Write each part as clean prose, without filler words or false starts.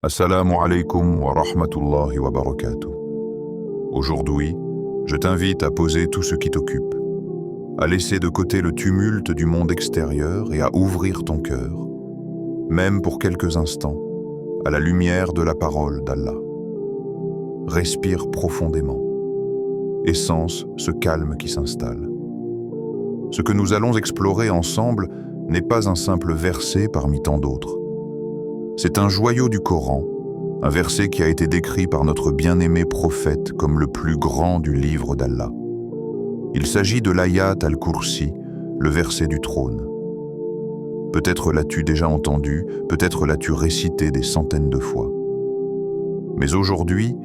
Assalamu alaikum wa rahmatullahi wa barakatuh. Aujourd'hui, je t'invite à poser tout ce qui t'occupe, à laisser de côté le tumulte du monde extérieur et à ouvrir ton cœur, même pour quelques instants, à la lumière de la parole d'Allah. Respire profondément et sens ce calme qui s'installe. Ce que nous allons explorer ensemble n'est pas un simple verset parmi tant d'autres. C'est un joyau du Coran, un verset qui a été décrit par notre bien-aimé prophète comme le plus grand du livre d'Allah. Il s'agit de l'Ayat al-Kursi, le verset du trône. Peut-être l'as-tu déjà entendu, peut-être l'as-tu récité des centaines de fois. Mais aujourd'hui,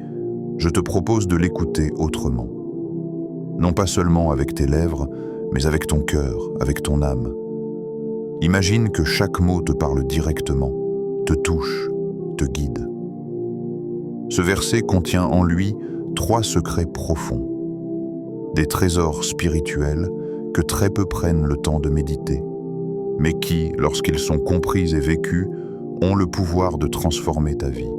je te propose de l'écouter autrement. Non pas seulement avec tes lèvres, mais avec ton cœur, avec ton âme. Imagine que chaque mot te parle directement, te touche, te guide. Ce verset contient en lui 3 secrets profonds, des trésors spirituels que très peu prennent le temps de méditer, mais qui, lorsqu'ils sont compris et vécus, ont le pouvoir de transformer ta vie.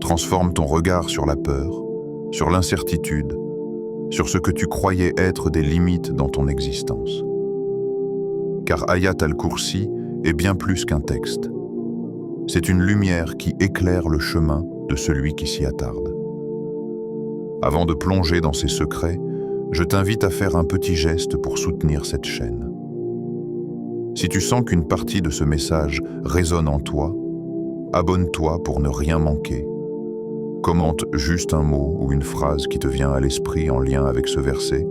Transforme ton regard sur la peur, sur l'incertitude, sur ce que tu croyais être des limites dans ton existence. Car Ayat al-Kursi est bien plus qu'un texte. C'est une lumière qui éclaire le chemin de celui qui s'y attarde. Avant de plonger dans ces secrets, je t'invite à faire un petit geste pour soutenir cette chaîne. Si tu sens qu'une partie de ce message résonne en toi, abonne-toi pour ne rien manquer. Commente juste un mot ou une phrase qui te vient à l'esprit en lien avec ce verset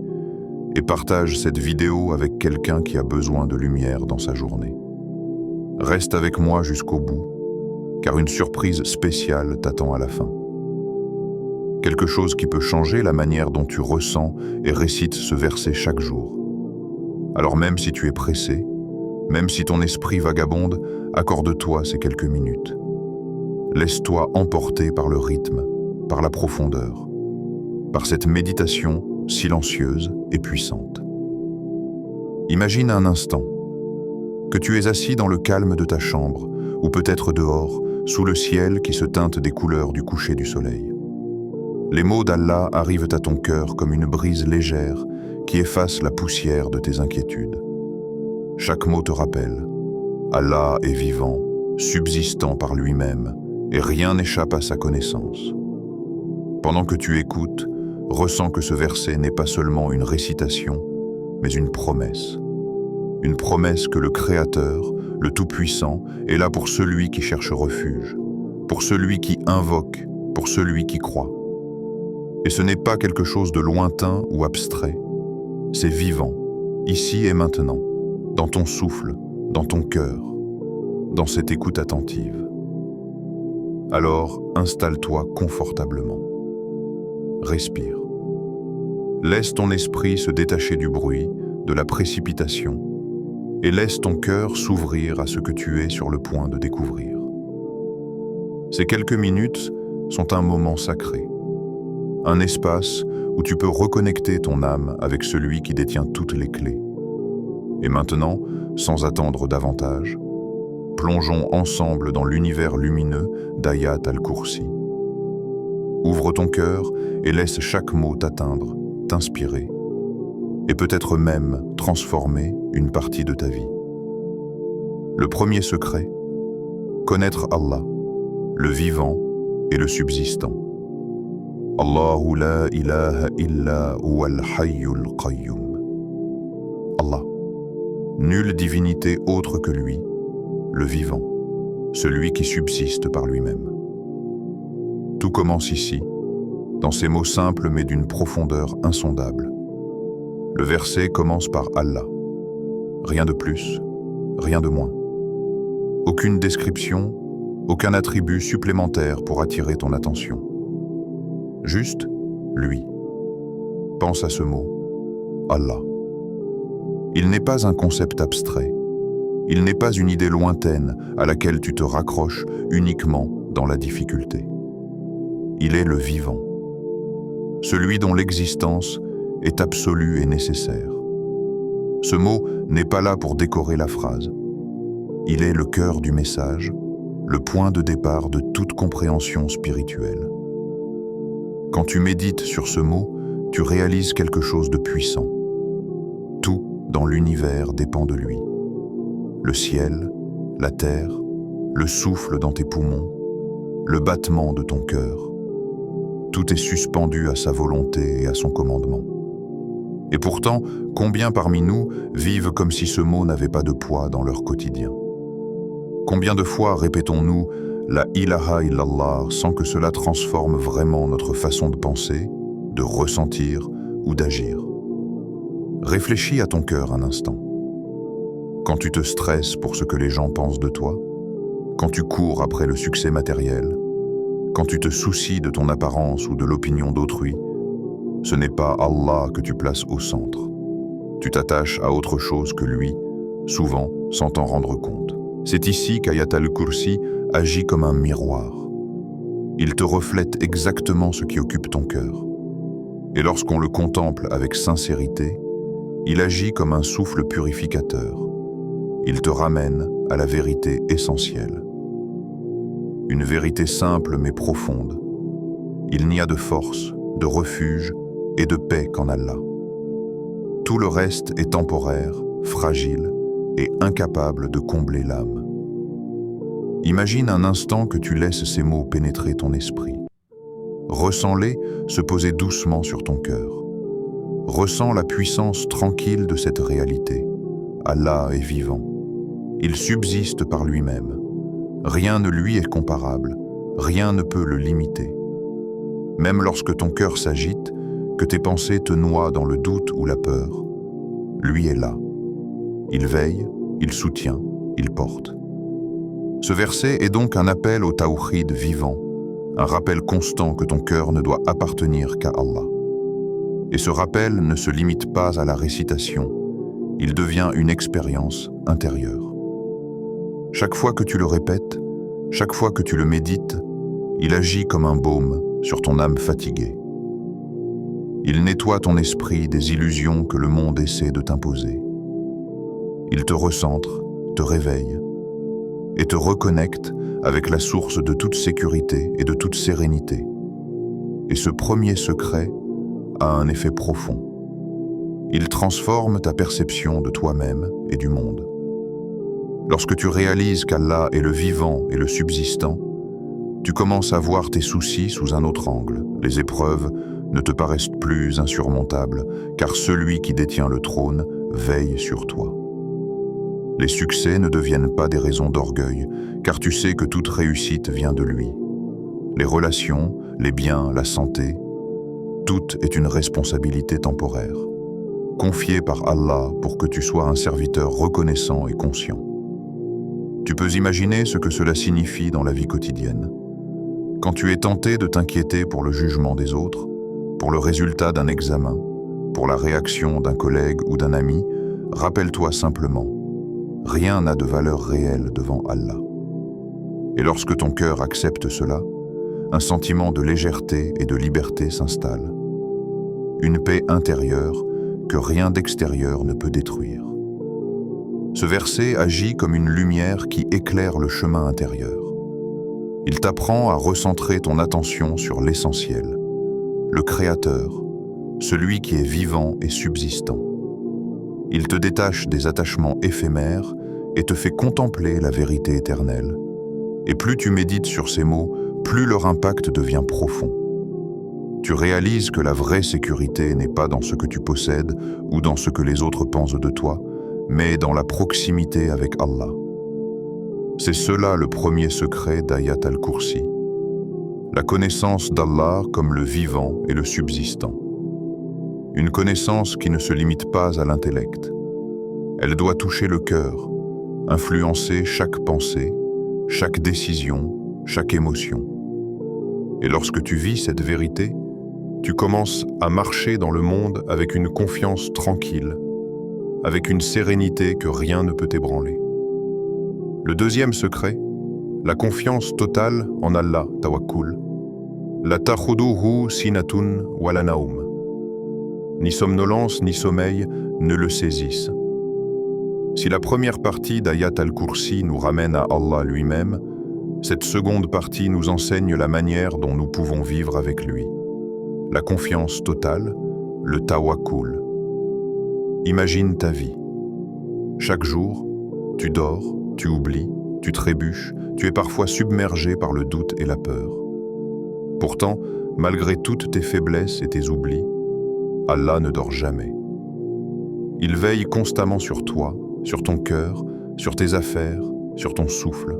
et partage cette vidéo avec quelqu'un qui a besoin de lumière dans sa journée. Reste avec moi jusqu'au bout, car une surprise spéciale t'attend à la fin. Quelque chose qui peut changer la manière dont tu ressens et récites ce verset chaque jour. Alors même si tu es pressé, même si ton esprit vagabonde, accorde-toi ces quelques minutes. Laisse-toi emporter par le rythme, par la profondeur, par cette méditation silencieuse et puissante. Imagine un instant que tu es assis dans le calme de ta chambre, ou peut-être dehors, sous le ciel qui se teinte des couleurs du coucher du soleil. Les mots d'Allah arrivent à ton cœur comme une brise légère qui efface la poussière de tes inquiétudes. Chaque mot te rappelle, Allah est vivant, subsistant par lui-même, et rien n'échappe à sa connaissance. Pendant que tu écoutes, ressens que ce verset n'est pas seulement une récitation, mais une promesse. Une promesse que le Créateur, le Tout-Puissant, est là pour celui qui cherche refuge, pour celui qui invoque, pour celui qui croit. Et ce n'est pas quelque chose de lointain ou abstrait, c'est vivant, ici et maintenant, dans ton souffle, dans ton cœur, dans cette écoute attentive. Alors, installe-toi confortablement. Respire. Laisse ton esprit se détacher du bruit, de la précipitation, et laisse ton cœur s'ouvrir à ce que tu es sur le point de découvrir. Ces quelques minutes sont un moment sacré, un espace où tu peux reconnecter ton âme avec celui qui détient toutes les clés. Et maintenant, sans attendre davantage, plongeons ensemble dans l'univers lumineux d'Ayat al-Kursi. Ouvre ton cœur et laisse chaque mot t'atteindre, t'inspirer, et peut-être même transformer une partie de ta vie. Le premier secret, connaître Allah, le vivant et le subsistant. Allahu la ilaha illa huwal hayyul qayyum. Allah, nulle divinité autre que lui, le vivant, celui qui subsiste par lui-même. Tout commence ici, dans ces mots simples mais d'une profondeur insondable. Le verset commence par Allah. Rien de plus, rien de moins. Aucune description, aucun attribut supplémentaire pour attirer ton attention. Juste lui. Pense à ce mot, Allah. Il n'est pas un concept abstrait. Il n'est pas une idée lointaine à laquelle tu te raccroches uniquement dans la difficulté. Il est le vivant. Celui dont l'existence est absolue et nécessaire. Ce mot n'est pas là pour décorer la phrase. Il est le cœur du message, le point de départ de toute compréhension spirituelle. Quand tu médites sur ce mot, tu réalises quelque chose de puissant. Tout dans l'univers dépend de lui. Le ciel, la terre, le souffle dans tes poumons, le battement de ton cœur. Tout est suspendu à sa volonté et à son commandement. Et pourtant, combien parmi nous vivent comme si ce mot n'avait pas de poids dans leur quotidien? Combien de fois répétons-nous la ilaha illallah sans que cela transforme vraiment notre façon de penser, de ressentir ou d'agir? Réfléchis à ton cœur un instant. Quand tu te stresses pour ce que les gens pensent de toi, quand tu cours après le succès matériel, quand tu te soucies de ton apparence ou de l'opinion d'autrui, ce n'est pas Allah que tu places au centre. Tu t'attaches à autre chose que lui, souvent sans t'en rendre compte. C'est ici qu'Ayat al-Kursi agit comme un miroir. Il te reflète exactement ce qui occupe ton cœur. Et lorsqu'on le contemple avec sincérité, il agit comme un souffle purificateur. Il te ramène à la vérité essentielle. Une vérité simple mais profonde. Il n'y a de force, de refuge et de paix qu'en Allah. Tout le reste est temporaire, fragile et incapable de combler l'âme. Imagine un instant que tu laisses ces mots pénétrer ton esprit. Ressens-les se poser doucement sur ton cœur. Ressens la puissance tranquille de cette réalité. Allah est vivant. Il subsiste par lui-même. Rien ne lui est comparable. Rien ne peut le limiter. Même lorsque ton cœur s'agite, que tes pensées te noient dans le doute ou la peur, lui est là. Il veille, il soutient, il porte. Ce verset est donc un appel au tawhid vivant, un rappel constant que ton cœur ne doit appartenir qu'à Allah. Et ce rappel ne se limite pas à la récitation, il devient une expérience intérieure. Chaque fois que tu le répètes, chaque fois que tu le médites, il agit comme un baume sur ton âme fatiguée. Il nettoie ton esprit des illusions que le monde essaie de t'imposer. Il te recentre, te réveille et te reconnecte avec la source de toute sécurité et de toute sérénité. Et ce premier secret a un effet profond. Il transforme ta perception de toi-même et du monde. Lorsque tu réalises qu'Allah est le vivant et le subsistant, tu commences à voir tes soucis sous un autre angle. Les épreuves ne te paraissent plus insurmontables, car celui qui détient le trône veille sur toi. Les succès ne deviennent pas des raisons d'orgueil, car tu sais que toute réussite vient de lui. Les relations, les biens, la santé, tout est une responsabilité temporaire, confiée par Allah pour que tu sois un serviteur reconnaissant et conscient. Tu peux imaginer ce que cela signifie dans la vie quotidienne. Quand tu es tenté de t'inquiéter pour le jugement des autres, pour le résultat d'un examen, pour la réaction d'un collègue ou d'un ami, rappelle-toi simplement, rien n'a de valeur réelle devant Allah. Et lorsque ton cœur accepte cela, un sentiment de légèreté et de liberté s'installe. Une paix intérieure que rien d'extérieur ne peut détruire. Ce verset agit comme une lumière qui éclaire le chemin intérieur. Il t'apprend à recentrer ton attention sur l'essentiel, le Créateur, celui qui est vivant et subsistant. Il te détache des attachements éphémères et te fait contempler la vérité éternelle. Et plus tu médites sur ces mots, plus leur impact devient profond. Tu réalises que la vraie sécurité n'est pas dans ce que tu possèdes ou dans ce que les autres pensent de toi, mais dans la proximité avec Allah. C'est cela le premier secret d'Ayat al-Kursi. La connaissance d'Allah comme le vivant et le subsistant. Une connaissance qui ne se limite pas à l'intellect. Elle doit toucher le cœur, influencer chaque pensée, chaque décision, chaque émotion. Et lorsque tu vis cette vérité, tu commences à marcher dans le monde avec une confiance tranquille, avec une sérénité que rien ne peut ébranler. Le deuxième secret, la confiance totale en Allah, tawakkul. La takhuduhu sinatun wala naum. Ni somnolence ni sommeil ne le saisissent. Si la première partie d'Ayat al-Kursi nous ramène à Allah lui-même, Cette seconde partie nous enseigne la manière dont nous pouvons vivre avec lui. La confiance totale, le tawakkul. Imagine ta vie. Chaque jour, tu dors, tu oublies, tu trébuches, tu es parfois submergé par le doute et la peur. Pourtant, malgré toutes tes faiblesses et tes oublis, Allah ne dort jamais. Il veille constamment sur toi, sur ton cœur, sur tes affaires, sur ton souffle.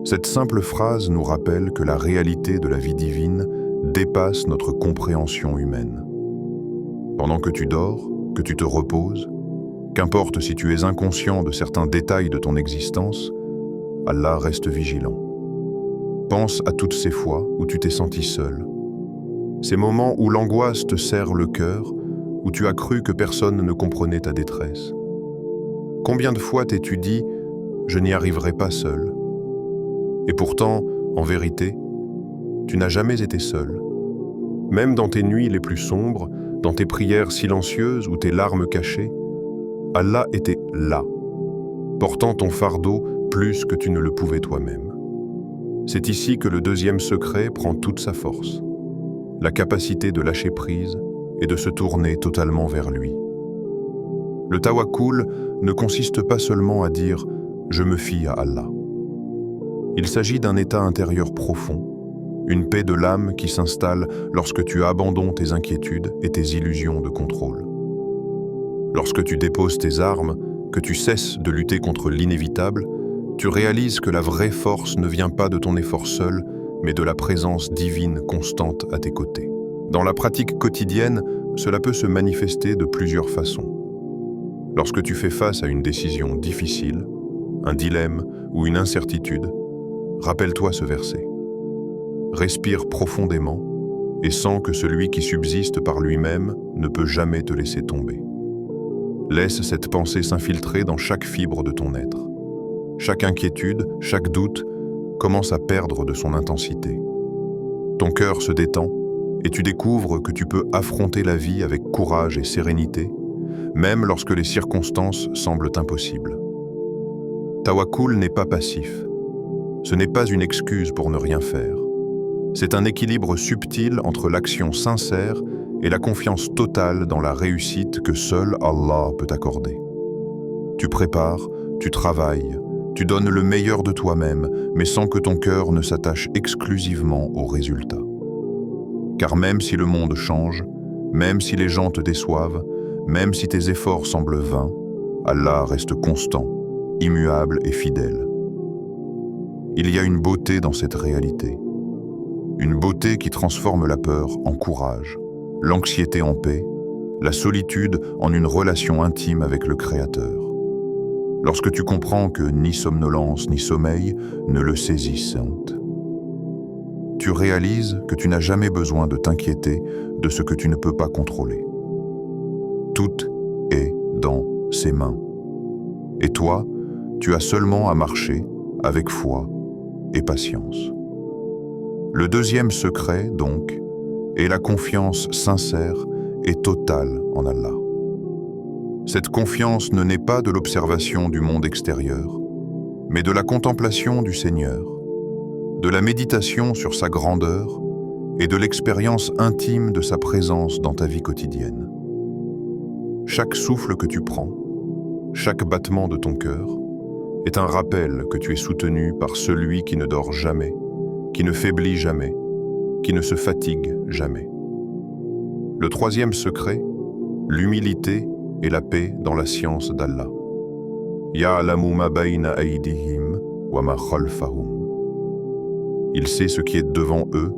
Cette simple phrase nous rappelle que la réalité de la vie divine dépasse notre compréhension humaine. Pendant que tu dors, que tu te reposes, qu'importe si tu es inconscient de certains détails de ton existence, Allah reste vigilant. Pense à toutes ces fois où tu t'es senti seul. Ces moments où l'angoisse te serre le cœur, où tu as cru que personne ne comprenait ta détresse. Combien de fois t'es-tu dit « je n'y arriverai pas seul » ? Et pourtant, en vérité, tu n'as jamais été seul. Même dans tes nuits les plus sombres, dans tes prières silencieuses ou tes larmes cachées, Allah était là, portant ton fardeau plus que tu ne le pouvais toi-même. C'est ici que le deuxième secret prend toute sa force, la capacité de lâcher prise et de se tourner totalement vers lui. Le tawakkul ne consiste pas seulement à dire « je me fie à Allah ». Il s'agit d'un état intérieur profond, une paix de l'âme qui s'installe lorsque tu abandonnes tes inquiétudes et tes illusions de contrôle. Lorsque tu déposes tes armes, que tu cesses de lutter contre l'inévitable, tu réalises que la vraie force ne vient pas de ton effort seul, mais de la présence divine constante à tes côtés. Dans la pratique quotidienne, cela peut se manifester de plusieurs façons. Lorsque tu fais face à une décision difficile, un dilemme ou une incertitude, rappelle-toi ce verset. Respire profondément et sens que celui qui subsiste par lui-même ne peut jamais te laisser tomber. Laisse cette pensée s'infiltrer dans chaque fibre de ton être. Chaque inquiétude, chaque doute commence à perdre de son intensité. Ton cœur se détend et tu découvres que tu peux affronter la vie avec courage et sérénité, même lorsque les circonstances semblent impossibles. Tawakkul n'est pas passif. Ce n'est pas une excuse pour ne rien faire. C'est un équilibre subtil entre l'action sincère et la confiance totale dans la réussite que seul Allah peut accorder. Tu prépares, tu travailles, tu donnes le meilleur de toi-même, mais sans que ton cœur ne s'attache exclusivement au résultat. Car même si le monde change, même si les gens te déçoivent, même si tes efforts semblent vains, Allah reste constant, immuable et fidèle. Il y a une beauté dans cette réalité. Une beauté qui transforme la peur en courage, l'anxiété en paix, la solitude en une relation intime avec le Créateur. Lorsque tu comprends que ni somnolence ni sommeil ne le saisissent, tu réalises que tu n'as jamais besoin de t'inquiéter de ce que tu ne peux pas contrôler. Tout est dans ses mains. Et toi, tu as seulement à marcher avec foi et patience. Le deuxième secret, donc, est la confiance sincère et totale en Allah. Cette confiance ne naît pas de l'observation du monde extérieur, mais de la contemplation du Seigneur, de la méditation sur sa grandeur et de l'expérience intime de sa présence dans ta vie quotidienne. Chaque souffle que tu prends, chaque battement de ton cœur, est un rappel que tu es soutenu par celui qui ne dort jamais, qui ne faiblit jamais, qui ne se fatigue jamais. Le troisième secret, l'humilité et la paix dans la science d'Allah. Ya'lamu ma bayna aydihim wa ma khalfahum. Il sait ce qui est devant eux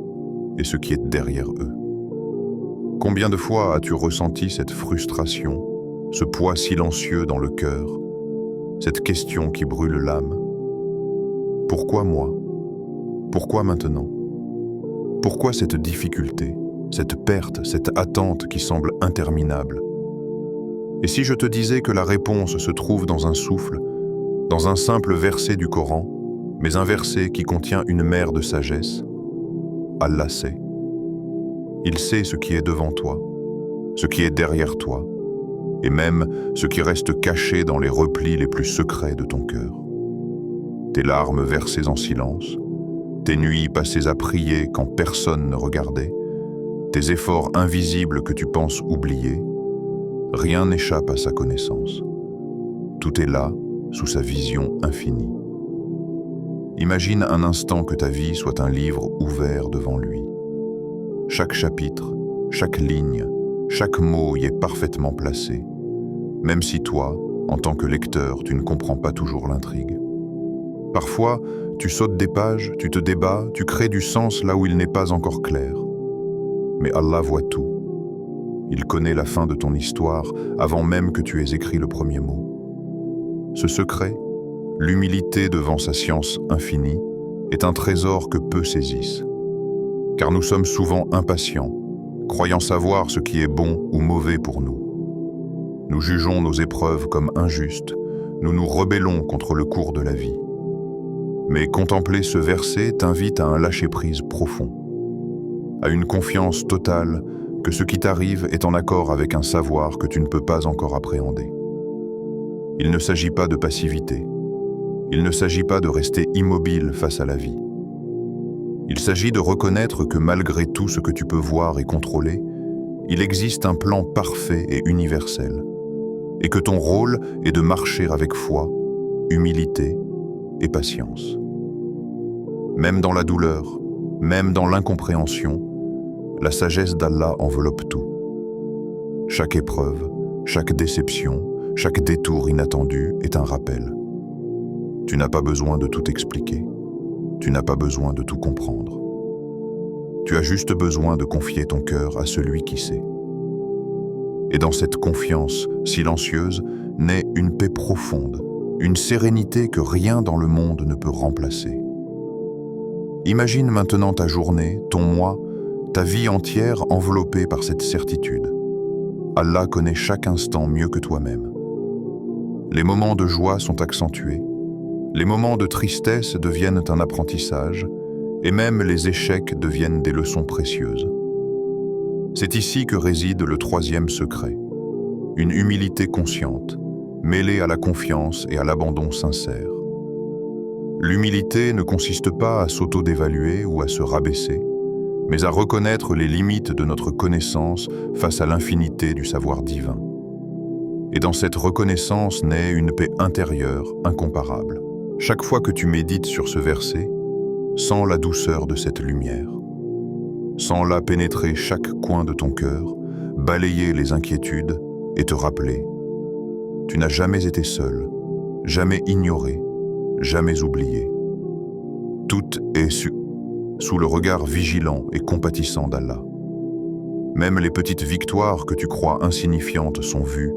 et ce qui est derrière eux. Combien de fois as-tu ressenti cette frustration, ce poids silencieux dans le cœur, cette question qui brûle l'âme? Pourquoi moi? Pourquoi maintenant? Pourquoi cette difficulté, cette perte, cette attente qui semble interminable? Et si je te disais que la réponse se trouve dans un souffle, dans un simple verset du Coran, mais un verset qui contient une mer de sagesse? Allah sait. Il sait ce qui est devant toi, ce qui est derrière toi, et même ce qui reste caché dans les replis les plus secrets de ton cœur. tes larmes versées en silence, tes nuits passées à prier quand personne ne regardait, tes efforts invisibles que tu penses oublier, rien n'échappe à sa connaissance. Tout est là, sous sa vision infinie. Imagine un instant que ta vie soit un livre ouvert devant lui. Chaque chapitre, chaque ligne, chaque mot y est parfaitement placé, même si toi, en tant que lecteur, tu ne comprends pas toujours l'intrigue. Parfois, tu sautes des pages, tu te débats, tu crées du sens là où il n'est pas encore clair. Mais Allah voit tout. Il connaît la fin de ton histoire avant même que tu aies écrit le premier mot. Ce secret, l'humilité devant sa science infinie, est un trésor que peu saisissent. Car nous sommes souvent impatients, croyant savoir ce qui est bon ou mauvais pour nous. Nous jugeons nos épreuves comme injustes, nous nous rebellons contre le cours de la vie. Mais contempler ce verset t'invite à un lâcher-prise profond, à une confiance totale que ce qui t'arrive est en accord avec un savoir que tu ne peux pas encore appréhender. Il ne s'agit pas de passivité, il ne s'agit pas de rester immobile face à la vie. Il s'agit de reconnaître que malgré tout ce que tu peux voir et contrôler, il existe un plan parfait et universel, et que ton rôle est de marcher avec foi, humilité et patience. Même dans la douleur, même dans l'incompréhension, la sagesse d'Allah enveloppe tout. Chaque épreuve, chaque déception, chaque détour inattendu est un rappel. Tu n'as pas besoin de tout expliquer. Tu n'as pas besoin de tout comprendre. Tu as juste besoin de confier ton cœur à celui qui sait. Et dans cette confiance silencieuse naît une paix profonde, une sérénité que rien dans le monde ne peut remplacer. Imagine maintenant ta journée, ton mois, ta vie entière enveloppée par cette certitude. Allah connaît chaque instant mieux que toi-même. Les moments de joie sont accentués, les moments de tristesse deviennent un apprentissage, et même les échecs deviennent des leçons précieuses. C'est ici que réside le troisième secret, une humilité consciente, mêlée à la confiance et à l'abandon sincère. L'humilité ne consiste pas à s'auto-dévaluer ou à se rabaisser, mais à reconnaître les limites de notre connaissance face à l'infinité du savoir divin. Et dans cette reconnaissance naît une paix intérieure incomparable. Chaque fois que tu médites sur ce verset, sens la douceur de cette lumière. Sens-la pénétrer chaque coin de ton cœur, balayer les inquiétudes et te rappeler. Tu n'as jamais été seul, jamais ignoré, jamais oublié. Tout est sous le regard vigilant et compatissant d'Allah. Même les petites victoires que tu crois insignifiantes sont vues,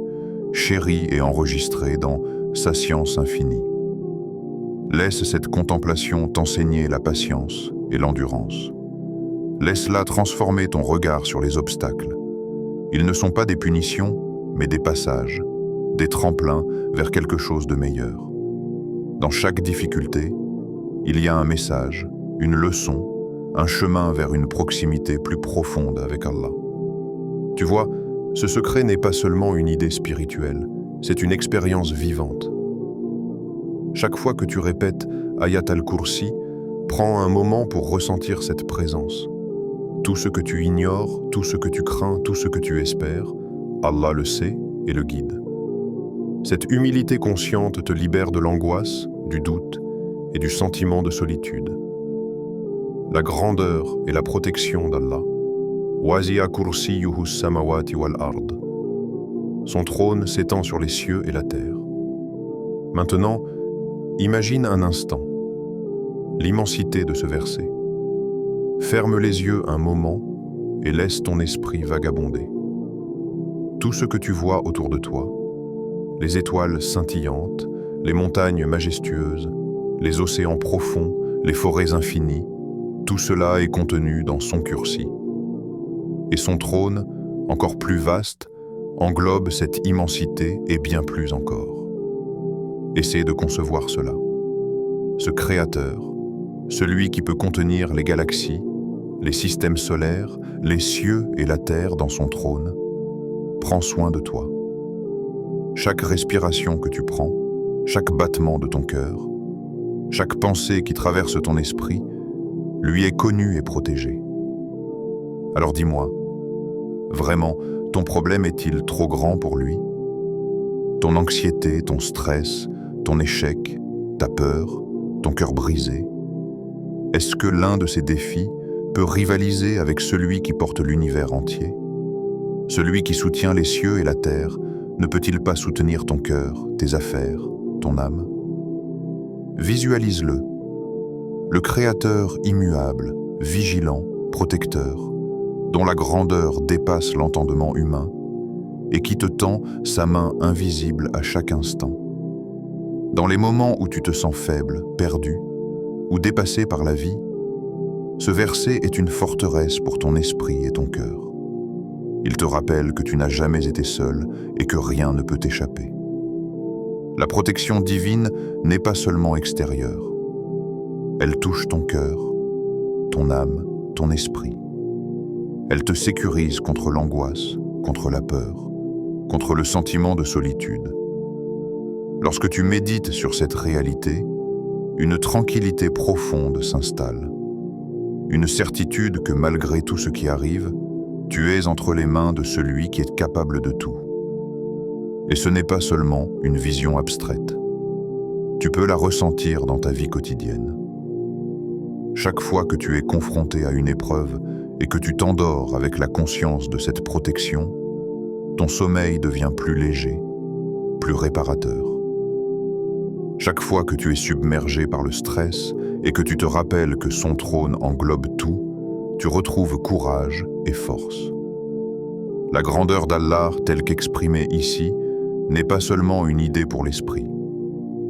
chéries et enregistrées dans sa science infinie. Laisse cette contemplation t'enseigner la patience et l'endurance. Laisse-la transformer ton regard sur les obstacles. Ils ne sont pas des punitions, mais des passages, des tremplins vers quelque chose de meilleur. Dans chaque difficulté, il y a un message, une leçon, un chemin vers une proximité plus profonde avec Allah. Tu vois, ce secret n'est pas seulement une idée spirituelle, c'est une expérience vivante. Chaque fois que tu répètes Ayat al-Kursi, prends un moment pour ressentir cette présence. Tout ce que tu ignores, tout ce que tu crains, tout ce que tu espères, Allah le sait et le guide. Cette humilité consciente te libère de l'angoisse, du doute et du sentiment de solitude. La grandeur et la protection d'Allah. Wasi'a kursiyuhu samawati wal ard. Son trône s'étend sur les cieux et la terre. Maintenant, imagine un instant l'immensité de ce verset. Ferme les yeux un moment et laisse ton esprit vagabonder. Tout ce que tu vois autour de toi, les étoiles scintillantes, les montagnes majestueuses, les océans profonds, les forêts infinies, tout cela est contenu dans son kursi. Et son trône, encore plus vaste, englobe cette immensité et bien plus encore. Essaie de concevoir cela. Ce Créateur, celui qui peut contenir les galaxies, les systèmes solaires, les cieux et la terre dans son trône, prend soin de toi. Chaque respiration que tu prends, chaque battement de ton cœur, Chaque pensée qui traverse ton esprit lui est connue et protégée. Alors dis-moi, vraiment, ton problème est-il trop grand pour lui? Ton anxiété, ton stress, ton échec, ta peur, ton cœur brisé? Est-ce que l'un de ces défis peut rivaliser avec celui qui porte l'univers entier? Celui qui soutient les cieux et la terre ne peut-il pas soutenir ton cœur, tes affaires, ton âme? Visualise-le. Le Créateur immuable, vigilant, protecteur, dont la grandeur dépasse l'entendement humain et qui te tend sa main invisible à chaque instant. Dans les moments où tu te sens faible, perdu ou dépassé par la vie, ce verset est une forteresse pour ton esprit et ton cœur. Il te rappelle que tu n'as jamais été seul et que rien ne peut t'échapper. La protection divine n'est pas seulement extérieure. Elle touche ton cœur, ton âme, ton esprit. Elle te sécurise contre l'angoisse, contre la peur, contre le sentiment de solitude. Lorsque tu médites sur cette réalité, une tranquillité profonde s'installe. Une certitude que malgré tout ce qui arrive, tu es entre les mains de celui qui est capable de tout. Et ce n'est pas seulement une vision abstraite. Tu peux la ressentir dans ta vie quotidienne. Chaque fois que tu es confronté à une épreuve et que tu t'endors avec la conscience de cette protection, ton sommeil devient plus léger, plus réparateur. Chaque fois que tu es submergé par le stress et que tu te rappelles que son trône englobe tout, tu retrouves courage et force. La grandeur d'Allah, telle qu'exprimée ici, n'est pas seulement une idée pour l'esprit.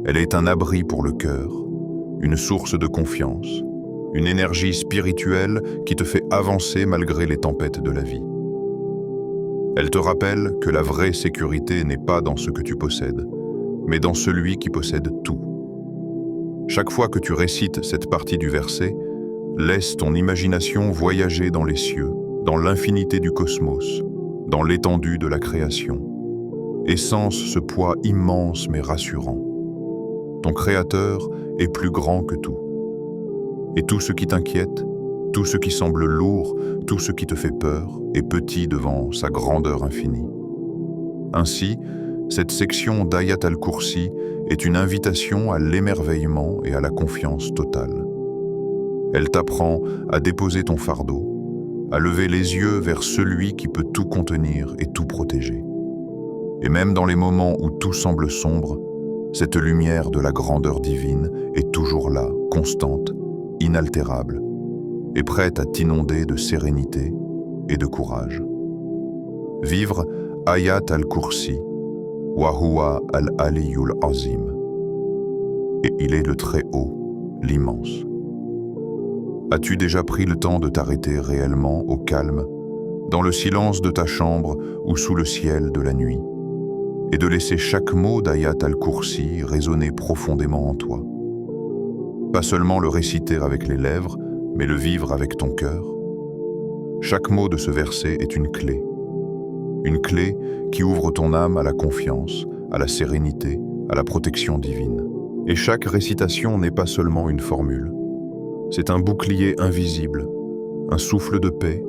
Elle est un abri pour le cœur, une source de confiance, une énergie spirituelle qui te fait avancer malgré les tempêtes de la vie. Elle te rappelle que la vraie sécurité n'est pas dans ce que tu possèdes, mais dans celui qui possède tout. Chaque fois que tu récites cette partie du verset, laisse ton imagination voyager dans les cieux, dans l'infinité du cosmos, dans l'étendue de la création. Et sens ce poids immense mais rassurant. Ton Créateur est plus grand que tout. Et tout ce qui t'inquiète, tout ce qui semble lourd, tout ce qui te fait peur, est petit devant sa grandeur infinie. Ainsi, cette section d'Ayat al-Kursi est une invitation à l'émerveillement et à la confiance totale. Elle t'apprend à déposer ton fardeau, à lever les yeux vers celui qui peut tout contenir et tout protéger. Et même dans les moments où tout semble sombre, cette lumière de la grandeur divine est toujours là, constante, inaltérable, et prête à t'inonder de sérénité et de courage. Vivre Ayat al-Kursi, wa huwa al-Aliyul Azim. Et il est le très haut, l'immense. As-tu déjà pris le temps de t'arrêter réellement au calme, dans le silence de ta chambre ou sous le ciel de la nuit, et de laisser chaque mot d'Ayat al-Kursi résonner profondément en toi? Pas seulement le réciter avec les lèvres, mais le vivre avec ton cœur. Chaque mot de ce verset est une clé qui ouvre ton âme à la confiance, à la sérénité, à la protection divine. Et chaque récitation n'est pas seulement une formule. C'est un bouclier invisible, un souffle de paix,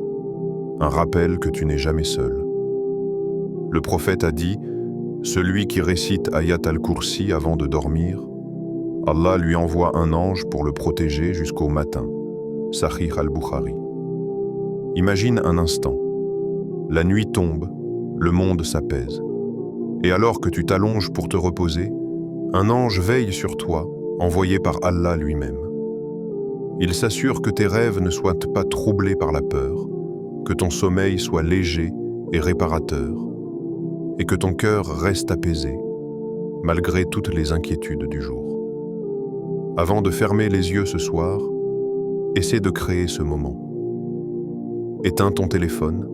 un rappel que tu n'es jamais seul. Le prophète a dit, celui qui récite Ayat al-Kursi avant de dormir, Allah lui envoie un ange pour le protéger jusqu'au matin. Sahih al-Bukhari. Imagine un instant. La nuit tombe, le monde s'apaise. Et alors que tu t'allonges pour te reposer, un ange veille sur toi, envoyé par Allah lui-même. Il s'assure que tes rêves ne soient pas troublés par la peur, que ton sommeil soit léger et réparateur, et que ton cœur reste apaisé, malgré toutes les inquiétudes du jour. Avant de fermer les yeux ce soir, essaie de créer ce moment. Éteins ton téléphone,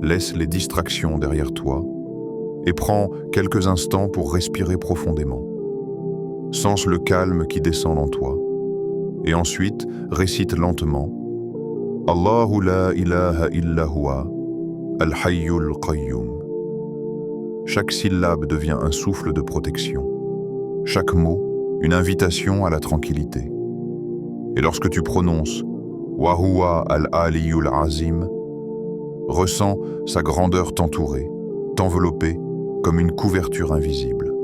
laisse les distractions derrière toi et prends quelques instants pour respirer profondément. Sens le calme qui descend en toi et ensuite récite lentement Allahu la ilaha illa huwa al-hayyul qayyum. Chaque syllabe devient un souffle de protection, chaque mot une invitation à la tranquillité. Et lorsque tu prononces « Wa huwa al-Aliyul Azim », ressens sa grandeur t'entourer, t'envelopper comme une couverture invisible.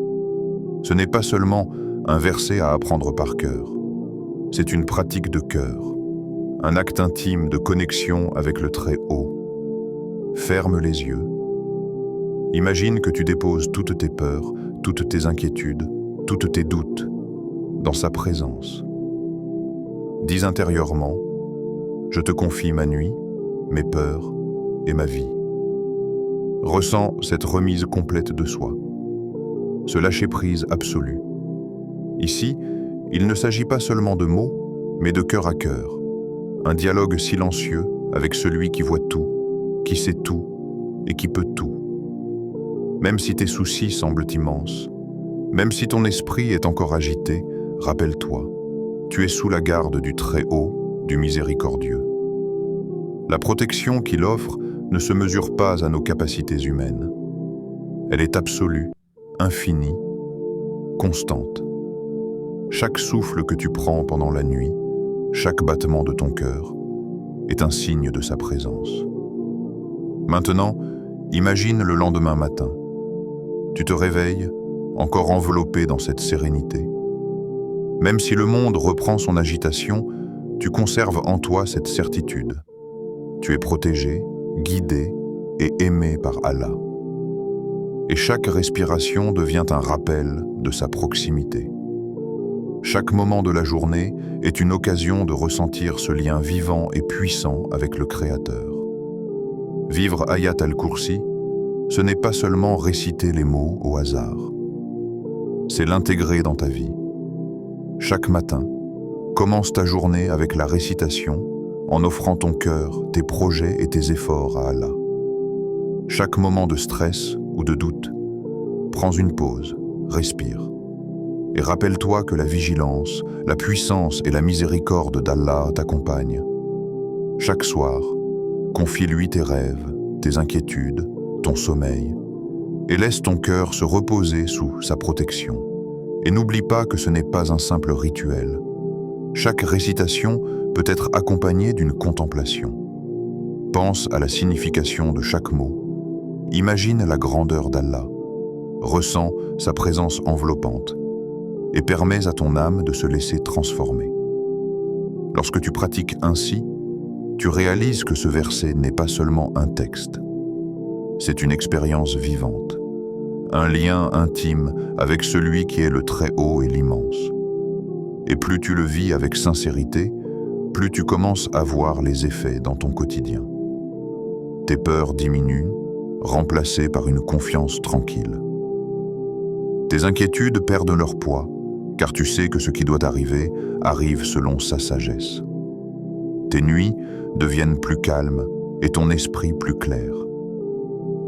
Ce n'est pas seulement un verset à apprendre par cœur, c'est une pratique de cœur, un acte intime de connexion avec le Très-Haut. Ferme les yeux. Imagine que tu déposes toutes tes peurs, toutes tes inquiétudes, toutes tes doutes dans sa présence. Dis intérieurement, je te confie ma nuit, mes peurs et ma vie. Ressens cette remise complète de soi, ce lâcher-prise absolu. Ici, il ne s'agit pas seulement de mots, mais de cœur à cœur, un dialogue silencieux avec celui qui voit tout, qui sait tout et qui peut tout. Même si tes soucis semblent immenses, même si ton esprit est encore agité, rappelle-toi, tu es sous la garde du Très-Haut, du Miséricordieux. La protection qu'il offre ne se mesure pas à nos capacités humaines. Elle est absolue, infinie, constante. Chaque souffle que tu prends pendant la nuit, chaque battement de ton cœur, est un signe de sa présence. Maintenant, imagine le lendemain matin. Tu te réveilles, encore enveloppé dans cette sérénité. Même si le monde reprend son agitation, tu conserves en toi cette certitude. Tu es protégé, guidé et aimé par Allah. Et chaque respiration devient un rappel de sa proximité. Chaque moment de la journée est une occasion de ressentir ce lien vivant et puissant avec le Créateur. Vivre Ayat al-Kursi, ce n'est pas seulement réciter les mots au hasard. C'est l'intégrer dans ta vie. Chaque matin, commence ta journée avec la récitation en offrant ton cœur, tes projets et tes efforts à Allah. Chaque moment de stress ou de doute, prends une pause, respire. Et rappelle-toi que la vigilance, la puissance et la miséricorde d'Allah t'accompagnent. Chaque soir, confie-lui tes rêves, tes inquiétudes, ton sommeil, et laisse ton cœur se reposer sous sa protection. Et n'oublie pas que ce n'est pas un simple rituel. Chaque récitation peut être accompagnée d'une contemplation. Pense à la signification de chaque mot. Imagine la grandeur d'Allah. Ressens sa présence enveloppante et permets à ton âme de se laisser transformer. Lorsque tu pratiques ainsi, tu réalises que ce verset n'est pas seulement un texte. C'est une expérience vivante, un lien intime avec celui qui est le Très-Haut et l'immense. Et plus tu le vis avec sincérité, plus tu commences à voir les effets dans ton quotidien. Tes peurs diminuent, remplacées par une confiance tranquille. Tes inquiétudes perdent leur poids, car tu sais que ce qui doit arriver arrive selon sa sagesse. Tes nuits deviennent plus calmes et ton esprit plus clair.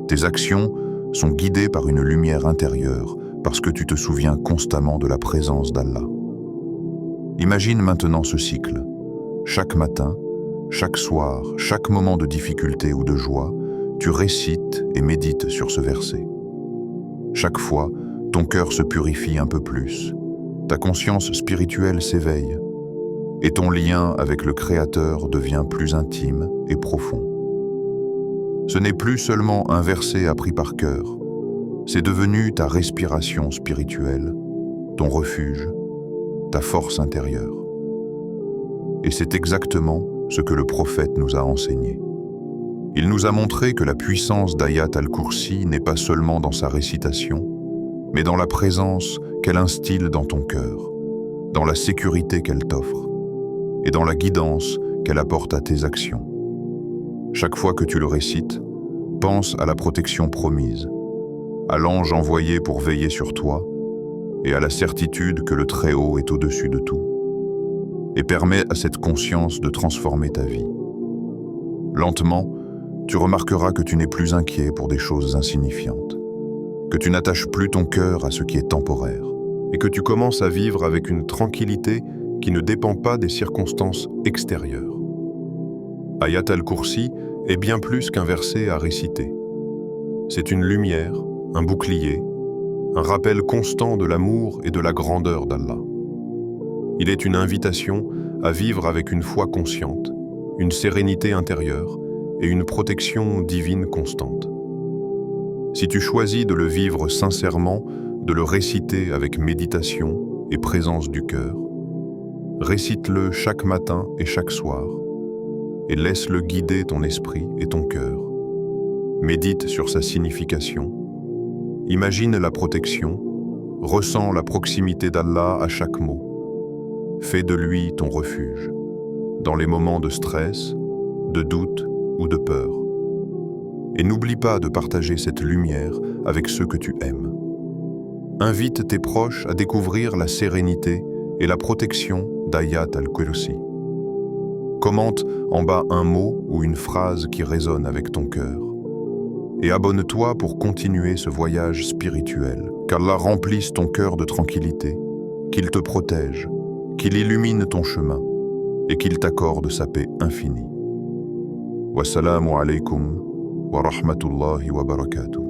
Tes actions sont guidées par une lumière intérieure parce que tu te souviens constamment de la présence d'Allah. Imagine maintenant ce cycle. Chaque matin, chaque soir, chaque moment de difficulté ou de joie, tu récites et médites sur ce verset. Chaque fois, ton cœur se purifie un peu plus, ta conscience spirituelle s'éveille, et ton lien avec le Créateur devient plus intime et profond. Ce n'est plus seulement un verset appris par cœur, c'est devenu ta respiration spirituelle, ton refuge, ta force intérieure. Et c'est exactement ce que le prophète nous a enseigné. Il nous a montré que la puissance d'Ayat al-Kursi n'est pas seulement dans sa récitation, mais dans la présence qu'elle instille dans ton cœur, dans la sécurité qu'elle t'offre, et dans la guidance qu'elle apporte à tes actions. Chaque fois que tu le récites, pense à la protection promise, à l'ange envoyé pour veiller sur toi, et à la certitude que le Très-Haut est au-dessus de tout, et permets à cette conscience de transformer ta vie. Lentement, tu remarqueras que tu n'es plus inquiet pour des choses insignifiantes, que tu n'attaches plus ton cœur à ce qui est temporaire, et que tu commences à vivre avec une tranquillité qui ne dépend pas des circonstances extérieures. Ayat al-Kursi est bien plus qu'un verset à réciter. C'est une lumière, un bouclier, un rappel constant de l'amour et de la grandeur d'Allah. Il est une invitation à vivre avec une foi consciente, une sérénité intérieure et une protection divine constante. Si tu choisis de le vivre sincèrement, de le réciter avec méditation et présence du cœur, récite-le chaque matin et chaque soir, et laisse-le guider ton esprit et ton cœur. Médite sur sa signification. Imagine la protection, ressens la proximité d'Allah à chaque mot. Fais de lui ton refuge, dans les moments de stress, de doute ou de peur. Et n'oublie pas de partager cette lumière avec ceux que tu aimes. Invite tes proches à découvrir la sérénité et la protection d'Ayat al-Kursi. Commente en bas un mot ou une phrase qui résonne avec ton cœur. Et abonne-toi pour continuer ce voyage spirituel. Qu'Allah remplisse ton cœur de tranquillité, qu'il te protège, qu'il illumine ton chemin et qu'il t'accorde sa paix infinie. Wassalamu alaikum wa rahmatullahi wa barakatuh.